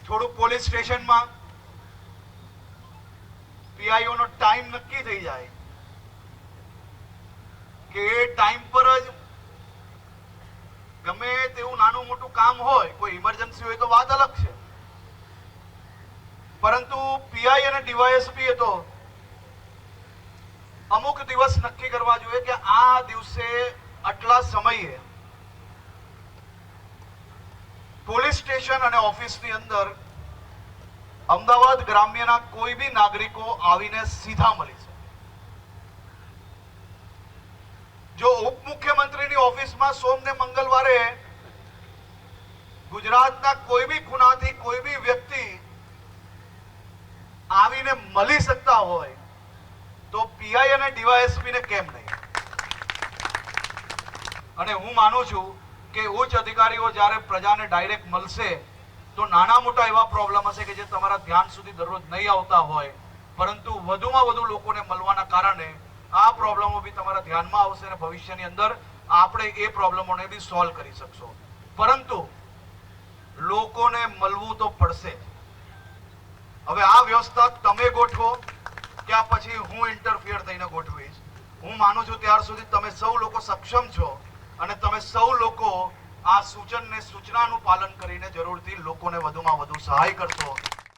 થોડું પોલીસ સ્ટેશનમાં પીઆઈઓ નો ટાઈમ નક્કી થઈ જાય કે એ ટાઈમ પર જ ગમે તેવું નાનું મોટું કામ હોય, કોઈ ઇમરજન્સી હોય તો વાત અલગ છે, પરંતુ પીઆઈ અને ડીવાયએસપી તો અમુક દિવસ નક્કી કરવા જોઈએ કે આ દિવસે આટલા સમયે પોલીસ સ્ટેશન અને ઓફિસની અંદર અમદાવાદ ગ્રામ્યના કોઈ બી નાગરિકો આવીને સીધા મળી છે। જો ઉપમુખ્યમંત્રીની ઓફિસમાં સોમ ને મંગળવારે ગુજરાતના કોઈ બી ખૂણાથી કોઈ બી વ્યક્તિ આવીને મળી શકતા હોય તો પીઆઈ અને ડીવાયએસપી ને કેમ નહીં? અને હું માનું છું કે ઉચ્ચ અધિકારીઓ જ્યારે પ્રજાને ડાયરેક્ટ મળશે તો નાના મોટા એવા પ્રોબ્લેમ હશે કે જે તમારા ધ્યાન સુધી દરરોજ નહીં આવતા હોય, પરંતુ વધુમાં વધુ લોકોને મળવાના કારણે આ પ્રોબ્લેમો બી તમારા ધ્યાનમાં આવશે અને ભવિષ્યની અંદર આપણે એ પ્રોબ્લેમોને બી સોલ્વ કરી શકશો। પરંતુ લોકોને મળવું તો પડશે। હવે આ વ્યવસ્થા તમે ગોઠવો કે પછી હું ઇન્ટરફિયર થઈને ગોઠવીશ, હું માનું છું ત્યાર સુધી તમે સૌ લોકો સક્ષમ છો અને તમે સૌ લોકો આ સૂચનાનું પાલન કરીને જરૂરથી લોકોને વધુમાં વધુ સહાય કરશો।